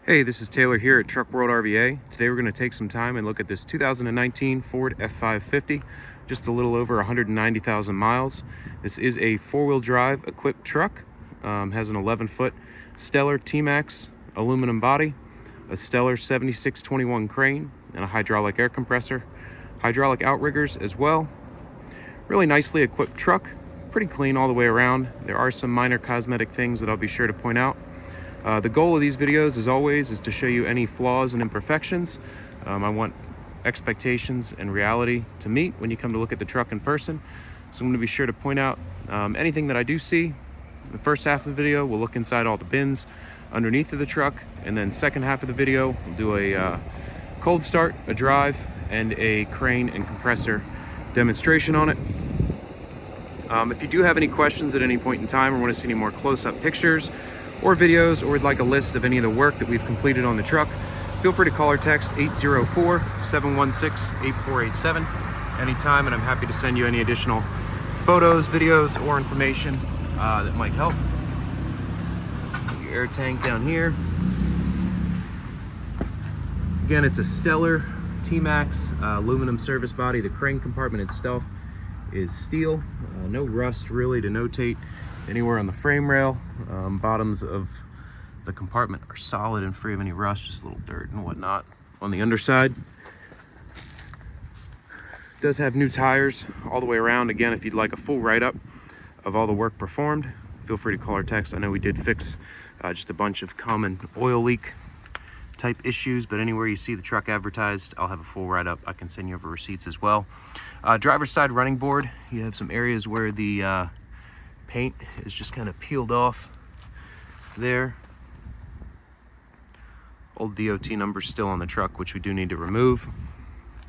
Hey, this is Taylor here at Truck World RVA. Today we're going to take some time and look at this 2019 Ford F-550, just a little over 190,000 miles. This is a four-wheel drive equipped truck, has an 11-foot Stellar TMAX aluminum body, a Stellar 7621 crane, and a hydraulic air compressor, hydraulic outriggers as well. Really nicely equipped truck, pretty clean all the way around. There are some minor cosmetic things that I'll be sure to point out. The goal of these videos, as always, is to show you any flaws and imperfections. I want expectations and reality to meet when you come to look at the truck in person. So I'm going to be sure to point out anything that I do see. In the first half of the video, we'll look inside all the bins underneath of the truck. And then second half of the video, we'll do a cold start, a drive, and a crane and compressor demonstration on it. If you do have any questions at any point in time or want to see any more close-up pictures or videos, or would like a list of any of the work that we've completed on the truck, feel free to call or text 804-716-8487 anytime, and I'm happy to send you any additional photos, videos, or information that might help. Your air tank down here. Again, it's a Stellar TMAX aluminum service body. The crane compartment itself is steel. No rust really to notate anywhere on the frame rail. Bottoms of the compartment are solid and free of any rust, just a little dirt and whatnot. On the underside, it does have new tires all the way around. Again, if you'd like a full write-up of all the work performed, feel free to call or text. I know we did fix just a bunch of common oil leak type issues, but anywhere you see the truck advertised, I'll have a full write-up. I can send you over receipts as well. Driver's side running board, you have some areas where the paint is just kind of peeled off there. Old DOT numbers still on the truck, which we do need to remove.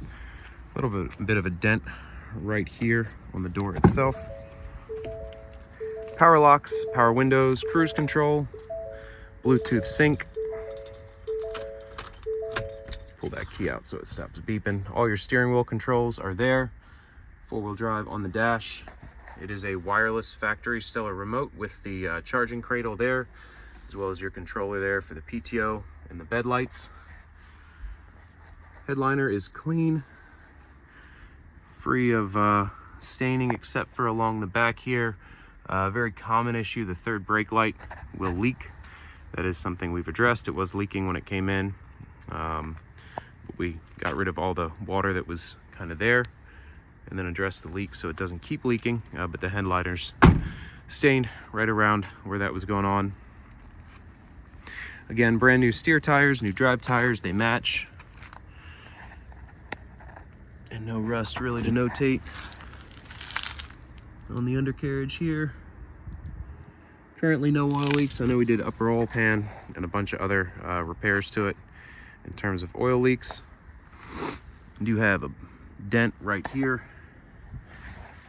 A little bit of a dent right here on the door itself. Power locks, power windows, cruise control, Bluetooth sync. Pull that key out so it stops beeping. All your steering wheel controls are there. Four-wheel drive on the dash. It is a wireless factory Stellar remote with the charging cradle there, as well as your controller there for the PTO and the bed lights. Headliner is clean, free of staining except for along the back here. Very common issue, the third brake light will leak. That is something we've addressed. It was leaking when it came in. But we got rid of all the water that was kind of there, and then address the leak so it doesn't keep leaking, but the headliner's stained right around where that was going on. Again, brand new steer tires, new drive tires, they match. And no rust really to notate. On the undercarriage here, currently no oil leaks. I know we did upper oil pan and a bunch of other repairs to it in terms of oil leaks. You do have a dent right here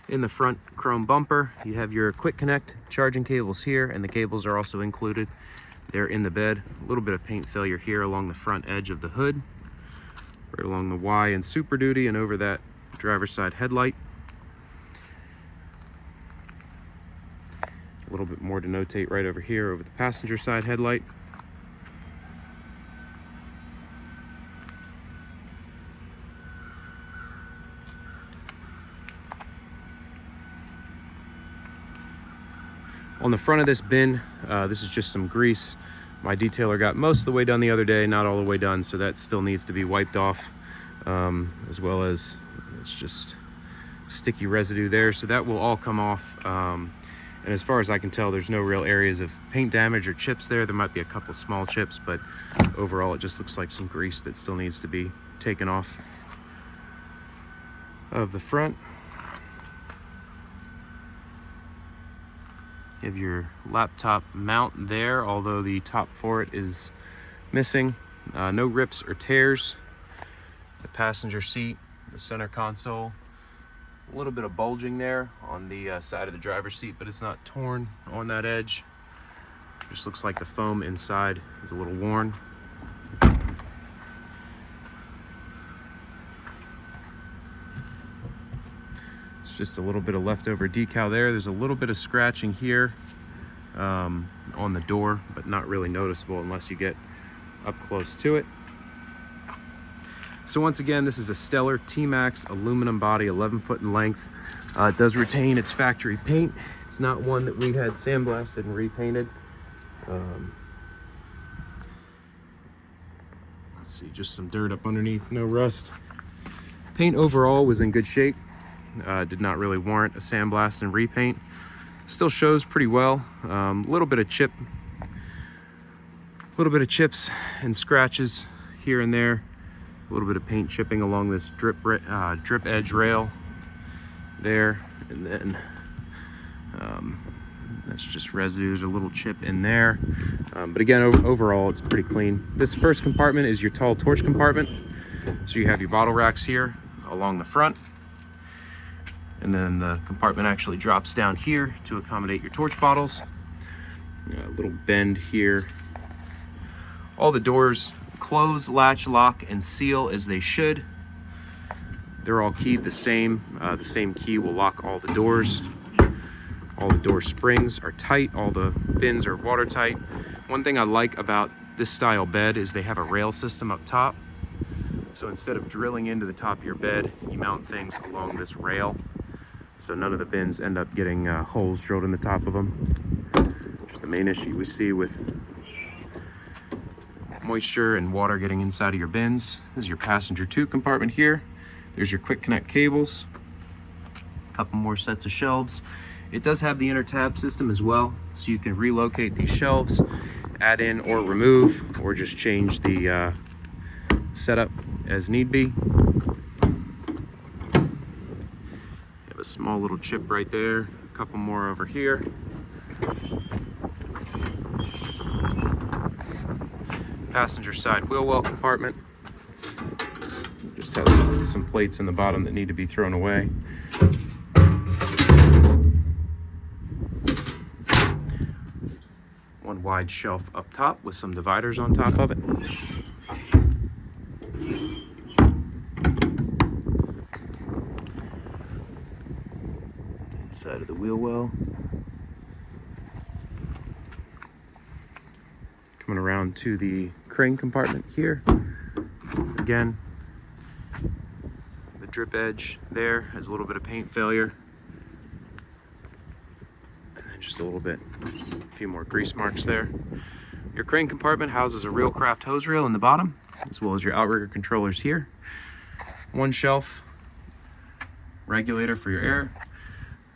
in the front chrome bumper. You have your quick connect charging cables here, and the cables are also included. They're in the bed. A little bit of paint failure here along the front edge of the hood, right along the Y and Super Duty, and over that driver's side headlight. A little bit more to notate right over here over the passenger side headlight. On the front of this bin, this is just some grease. My detailer got most of the way done the other day, not all the way done, so that still needs to be wiped off, as well as it's just sticky residue there, so that will all come off. And as far as I can tell, there's no real areas of paint damage or chips there. There might be a couple small chips, but overall it just looks like some grease that still needs to be taken off of the front. You have your laptop mount there, although the top for it is missing. No rips or tears. The passenger seat, the center console, a little bit of bulging there on the side of the driver's seat, but it's not torn on that edge. Just looks like the foam inside is a little worn. Just a little bit of leftover decal there. There's a little bit of scratching here on the door, but not really noticeable unless you get up close to it. So once again, this is a Stellar TMAX aluminum body, 11 foot in length. It does retain its factory paint. It's not one that we had sandblasted and repainted. Let's see, just some dirt up underneath, no rust. Paint overall was in good shape. Did not really warrant a sandblast and repaint. Still shows pretty well. Little bit of chips and scratches here and there. A little bit of paint chipping along this drip edge rail there, and then that's just residue. There's a little chip in there, but again, overall it's pretty clean. This first compartment is your tall torch compartment. So you have your bottle racks here along the front, and then the compartment actually drops down here to accommodate your torch bottles. A little bend here. All the doors close, latch, lock, and seal as they should. They're all keyed the same. The same key will lock all the doors. All the door springs are tight. All the bins are watertight. One thing I like about this style bed is they have a rail system up top. So instead of drilling into the top of your bed, you mount things along this rail. So none of the bins end up getting holes drilled in the top of them. Just the main issue we see with moisture and water getting inside of your bins. This is your passenger 2 compartment here. There's your quick connect cables. A couple more sets of shelves. It does have the inner tab system as well, so you can relocate these shelves, add in or remove, or just change the setup as need be. You have a small little chip right there, a couple more over here. Passenger side wheel well compartment. Just has some plates in the bottom that need to be thrown away. One wide shelf up top with some dividers on top of it. Inside of the wheel well. Coming around to the crane compartment here. Again, the drip edge there has a little bit of paint failure. And then just a little bit, a few more grease marks there. Your crane compartment houses a Reelcraft hose reel in the bottom, as well as your outrigger controllers here. One shelf, regulator for your air.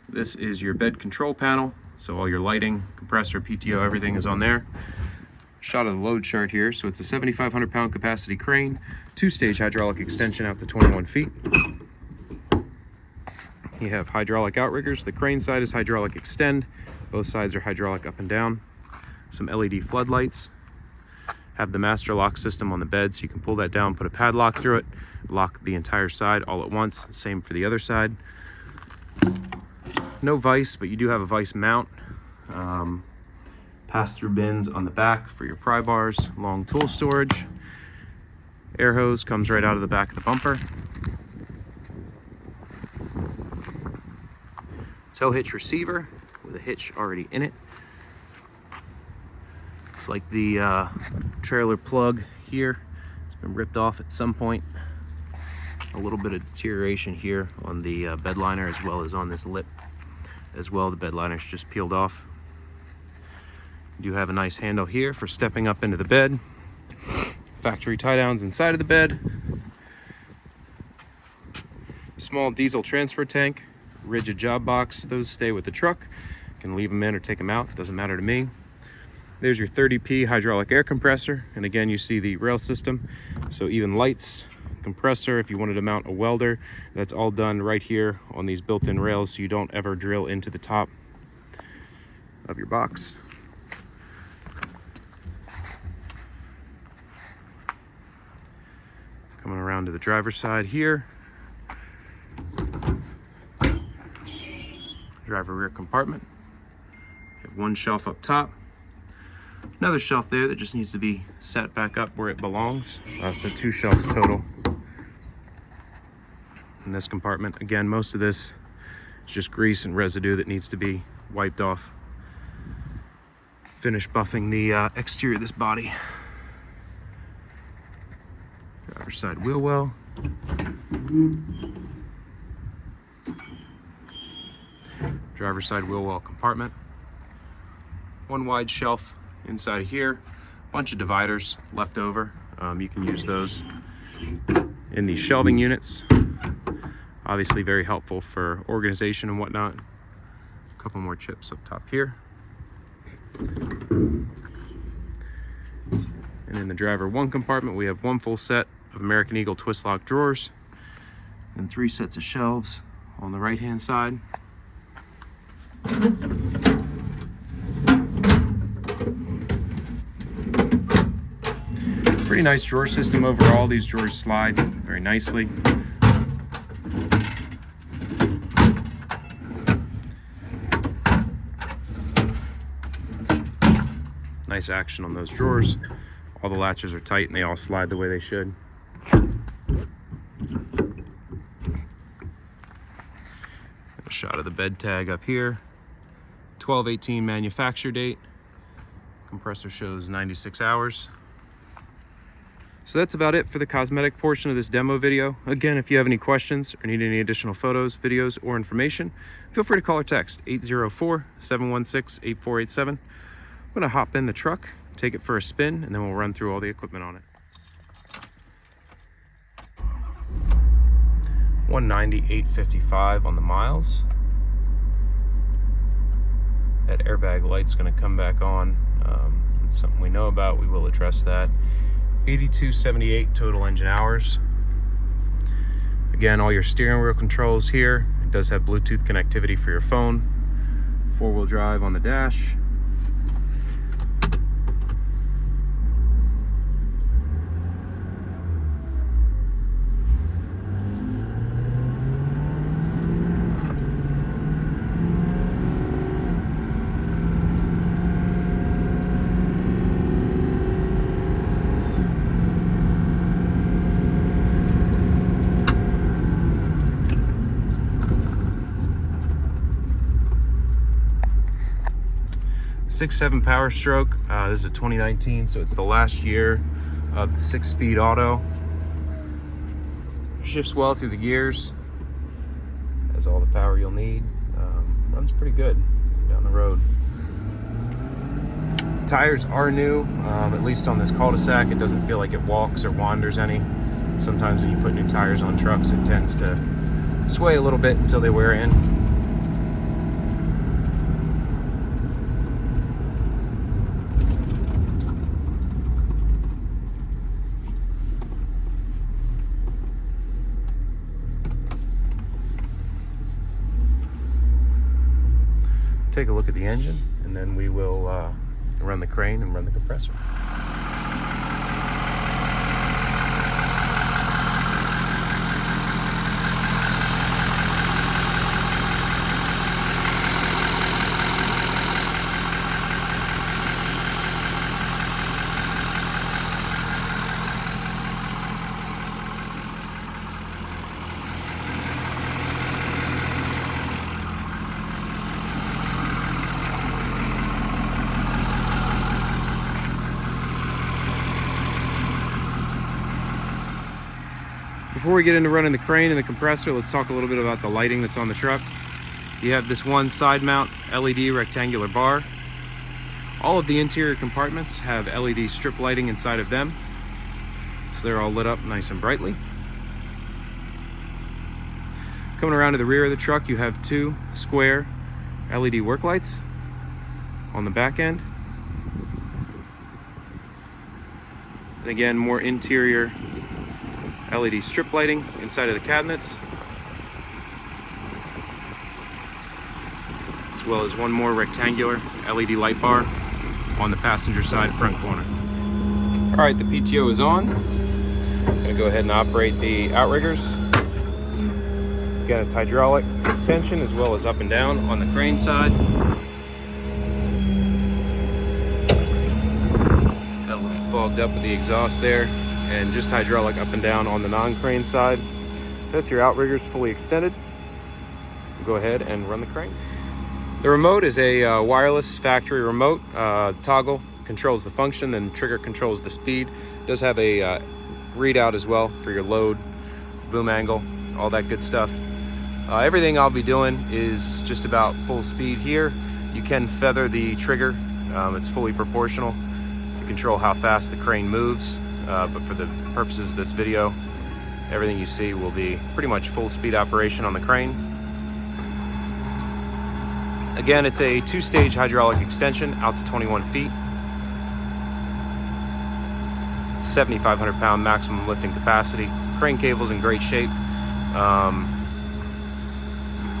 This is your bed control panel, so all your lighting, compressor, PTO, everything is on there. Shot of the load chart here. So it's a 7,500 pound capacity crane, 2-stage hydraulic extension out to 21 feet. You have hydraulic outriggers. The crane side is hydraulic extend. Both sides are hydraulic up and down. Some LED floodlights. Have the master lock system on the bed, so you can pull that down, put a padlock through it, lock the entire side all at once. Same for the other side. No vise, but you do have a vise mount. Pass-through bins on the back for your pry bars, long tool storage. Air hose comes right out of the back of the bumper. Tow hitch receiver with a hitch already in it. Looks like the trailer plug here has been ripped off at some point. A little bit of deterioration here on the bed liner, as well as on this lip as well. The bed liner's just peeled off. You do have a nice handle here for stepping up into the bed. Factory tie downs inside of the bed. Small diesel transfer tank, rigid job box. Those stay with the truck. You can leave them in or take them out, doesn't matter to me. There's your 30P hydraulic air compressor, and again you see the rail system, so even lights, compressor. If you wanted to mount a welder, that's all done right here on these built-in rails, so you don't ever drill into the top of your box. Coming around to the driver's side here. Driver rear compartment. You have one shelf up top. Another shelf there that just needs to be set back up where it belongs. So 2 shelves total. In this compartment, again, most of this is just grease and residue that needs to be wiped off. Finish buffing the exterior of this body. Driver's side wheel well. Driver's side wheel well compartment. One wide shelf inside of here. Bunch of dividers left over. You can use those in these shelving units. Obviously very helpful for organization and whatnot. A couple more chips up top here. And in the driver one compartment, we have one full set of American Eagle twist lock drawers and 3 sets of shelves on the right hand side. Pretty nice drawer system overall. These drawers slide very nicely. Nice action on those drawers. All the latches are tight and they all slide the way they should. A shot of the bed tag up here. 12/18 manufacture date. Compressor shows 96 hours. So that's about it for the cosmetic portion of this demo video. Again, if you have any questions or need any additional photos, videos, or information, feel free to call or text 804-716-8487. I'm gonna hop in the truck, take it for a spin, and then we'll run through all the equipment on it. 190,855 on the miles. That airbag light's gonna come back on. It's something we know about, we will address that. 8278 total engine hours. Again, all your steering wheel controls here. It does have Bluetooth connectivity for your phone. 4-wheel drive on the dash. .7 power stroke. This is a 2019, so it's the last year of the 6-speed auto. Shifts well through the gears. Has all the power you'll need. Runs pretty good down the road. Tires are new, at least on this cul-de-sac. It doesn't feel like it walks or wanders any. Sometimes when you put new tires on trucks, it tends to sway a little bit until they wear in. Take a look at the engine, and then we will run the crane and run the compressor. Before we get into running the crane and the compressor, let's talk a little bit about the lighting that's on the truck. You have this one side mount LED rectangular bar. All of the interior compartments have LED strip lighting inside of them, so they're all lit up nice and brightly. Coming around to the rear of the truck, you have 2 square LED work lights on the back end. And again, more interior LED strip lighting inside of the cabinets, as well as one more rectangular LED light bar on the passenger side front corner. All right, the PTO is on. I'm gonna go ahead and operate the outriggers. Again, it's hydraulic extension as well as up and down on the crane side. Got a little fogged up with the exhaust there. And just hydraulic up and down on the non-crane side. That's your outriggers fully extended. We'll go ahead and run the crane. The remote is a wireless factory remote. Toggle controls the function, and trigger controls the speed. It does have a readout as well for your load, boom angle, all that good stuff. Everything I'll be doing is just about full speed here. You can feather the trigger. It's fully proportional to control how fast the crane moves. But for the purposes of this video, everything you see will be pretty much full speed operation on the crane. Again, it's a 2-stage hydraulic extension out to 21 feet. 7,500 pound maximum lifting capacity. Crane cable's in great shape.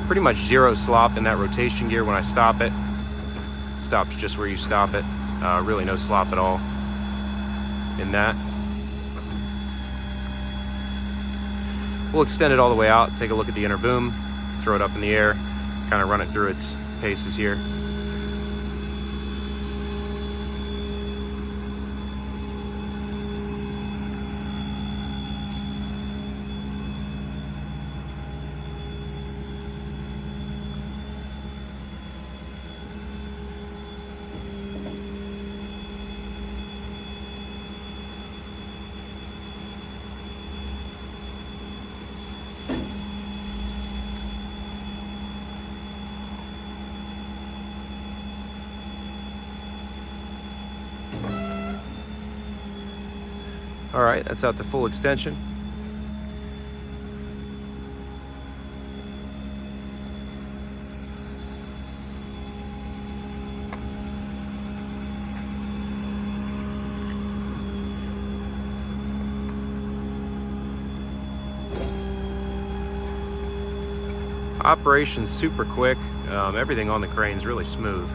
Pretty much zero slop in that rotation gear when I stop it. It stops just where you stop it. Really no slop at all in that. We'll extend it all the way out, take a look at the inner boom, throw it up in the air, kind of run it through its paces here. All right, that's out to full extension. Operation's super quick. Everything on the crane's really smooth.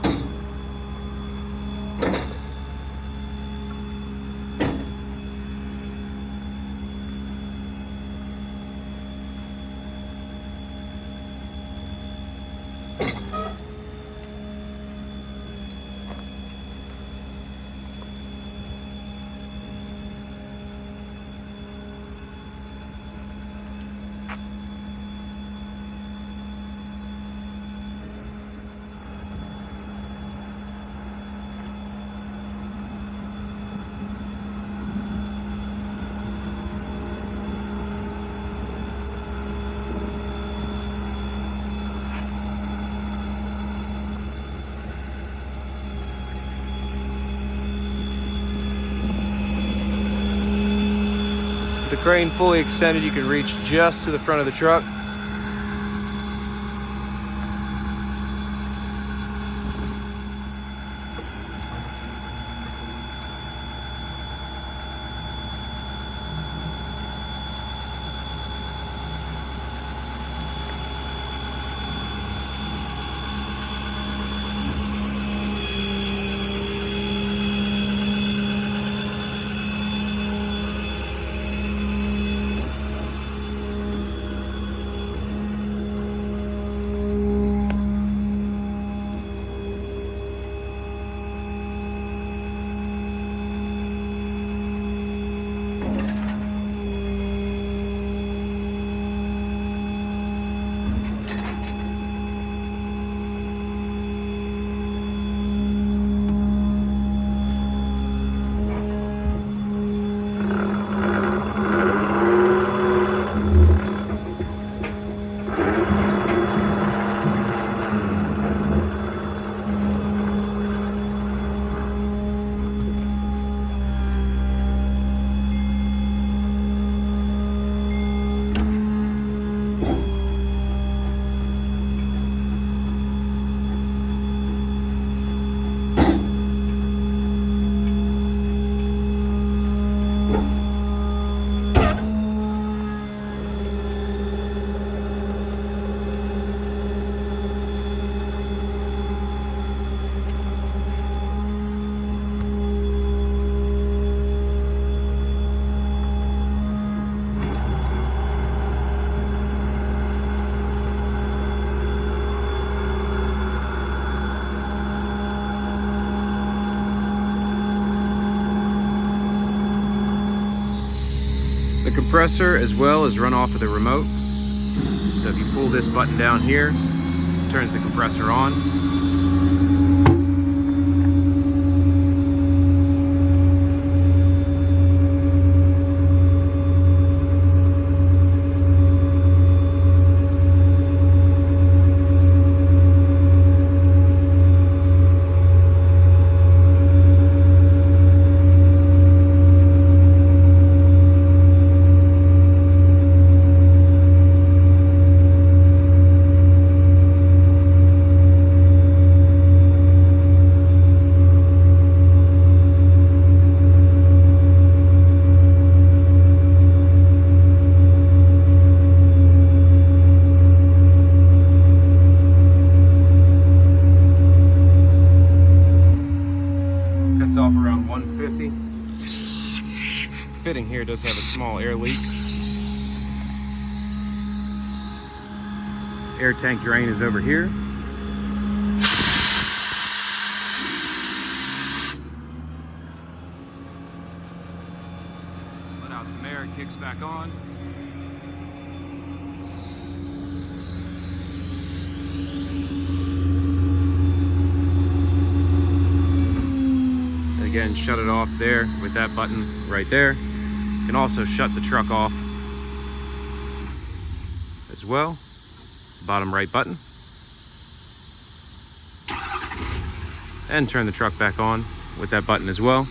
The crane fully extended, you can reach just to the front of the truck. The compressor as well is run off of the remote. So if you pull this button down here, it turns the compressor on. fitting here does have a small air leak. Air tank drain is over here. Let out some air, it kicks back on. And again, shut it off there with that button right there. You can also shut the truck off as well. Bottom right button. And turn the truck back on with that button as well.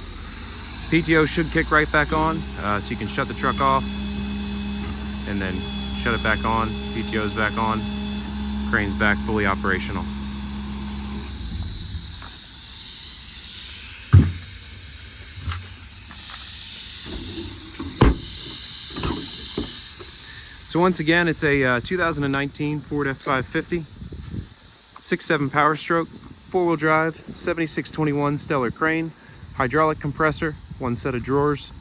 PTO should kick right back on, so you can shut the truck off and then shut it back on. PTO's back on. Crane's back fully operational. So once again, it's a 2019 Ford F-550, 6.7 power stroke, 4-wheel drive, 7621 Stellar crane, hydraulic compressor, 1 set of drawers.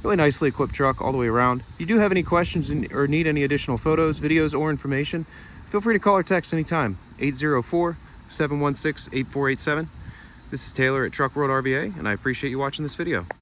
Really nicely equipped truck all the way around. If you do have any questions or need any additional photos, videos, or information, feel free to call or text anytime, 804-716-8487. This is Taylor at Truck World RVA, and I appreciate you watching this video.